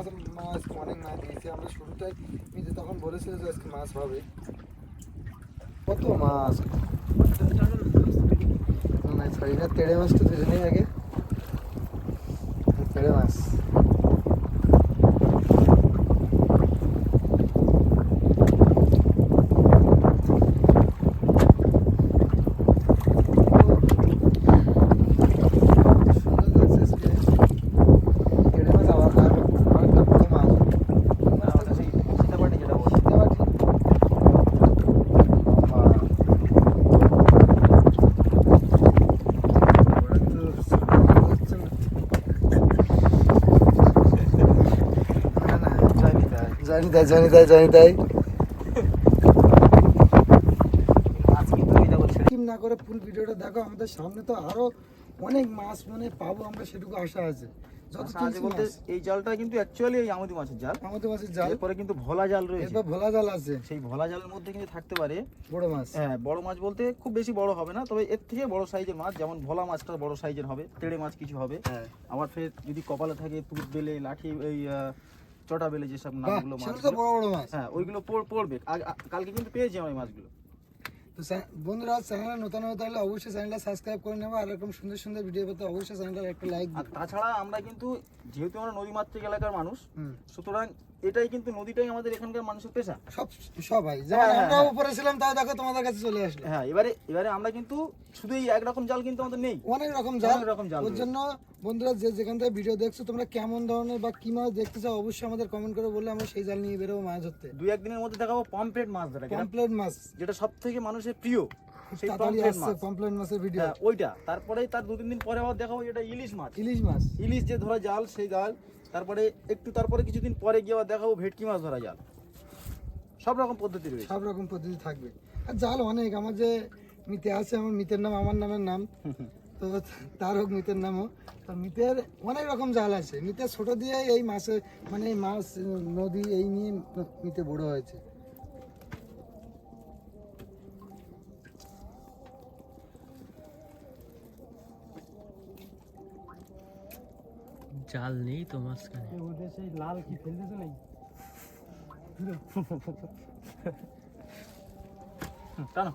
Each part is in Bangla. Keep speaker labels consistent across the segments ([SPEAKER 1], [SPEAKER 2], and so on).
[SPEAKER 1] আজকে অনেক মাছ দিয়েছি আমরা শুরুটাই মিতে তখন বলেছিল যে আজকে মাছ হবে। কত মাছ না ছাড়ি না, তেড়ে মাছটা ধরে নেই আগে, তেড়ে মাছ। জানি তাই না করে ফুল ভিডিওটা দেখো। আমাদের সামনে তো আরো অনেক মাছ মানে পাবো আমরা, সেটুকু আশা আছে।
[SPEAKER 2] এই জালটা কিন্তু অ্যাকচুয়ালি এই আমুদি মাছের জাল।
[SPEAKER 1] আমুদি মাছের জাল,
[SPEAKER 2] এরপরে কিন্তু ভোলা জাল রয়েছে।
[SPEAKER 1] এরপর ভোলা জাল আছে।
[SPEAKER 2] সেই ভোলা জালের মধ্যে কিন্তু থাকতে পারে
[SPEAKER 1] বড় মাছ।
[SPEAKER 2] হ্যাঁ, বড় মাছ বলতে খুব বেশি বড় হবে না, তবে এর থেকে বড় সাইজের মাছ, যেমন ভোলা মাছটা বড় সাইজের হবে, তেড়ে মাছ কিছু হবে। আবার ফের যদি কপালে থাকে তুত বেলে, লাঠি, এই চটা বেলে, যেসব নামগুলো মাছ,
[SPEAKER 1] বড় বড় মাছ,
[SPEAKER 2] হ্যাঁ ওইগুলো পড়বে। কালকে কিন্তু পেয়েছি আমি মাছগুলো।
[SPEAKER 1] তো বন্ধুরা, চ্যানেলে নতুন হয়ে তাহলে অবশ্যই চ্যানেলটা সাবস্ক্রাইব করে নেবো, আর এরকম সুন্দর সুন্দর ভিডিও পেতে অবশ্যই চ্যানেলটা একটা লাইক।
[SPEAKER 2] আর তাছাড়া আমরা কিন্তু, যেহেতু আমরা নদীমাতৃক এলাকার মানুষ, সুতরাং এটাই কিন্তু নদীটাই আমাদের এখানকার মানুষের পেশা।
[SPEAKER 1] সবাই যেমন আমরা উপরে ছিলাম, তাও দেখো তোমাদের কাছে চলে আসলো।
[SPEAKER 2] হ্যাঁ, এবারে আমরা কিন্তু শুধু এই একরকম জাল কিন্তু আমাদের নেই,
[SPEAKER 1] অনেক রকম জাল। ওর জন্য বন্ধুরা, যেখান থেকে ভিডিও দেখছো তোমরা কেমন ধরনের বা কি মাছ দেখতে চাও অবশ্যই আমাদের কমেন্ট করে বললে আমরা সেই জাল নিয়ে বেরোবো মাছ ধরতে।
[SPEAKER 2] 2-1 দিনের মধ্যে দেখাবো পমফ্রেট মাছ ধরা,
[SPEAKER 1] পমফ্রেট মাছ,
[SPEAKER 2] যেটা সবথেকে মানুষের প্রিয়। সেই
[SPEAKER 1] পমফ্রেট মাছের ভিডিও,
[SPEAKER 2] ওইটা। তারপরে তার 2-3 দিন পরে আবার দেখাবো এটা ইলিশ মাছ। ইলিশ যে ধরা জাল, সেই জাল। তারপরে কিছুদিন পরে গিয়ে আবার দেখাবো ভেটকি মাছ ধরা জাল। সব রকম পদ্ধতি রয়েছে,
[SPEAKER 1] সব রকম পদ্ধতি থাকবে। আর জাল অনেক, আমার যে মিতে আছে, আমার মিতের নাম আমার নামের নাম, তো তার হোক মিতের নামও। তো মিতের অনেক রকম জাল আছে। মিতের ছোট দিয়ে এই মাছে মানে এই মাছ নদী এই নিয়ে মিতে বড় হয়েছে।
[SPEAKER 3] জাল নেই তো মাঝখানে,
[SPEAKER 1] ওদের সেই লাল কি ফেলতেছে নাকি?
[SPEAKER 2] টানো,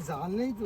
[SPEAKER 1] জাল নেই তো।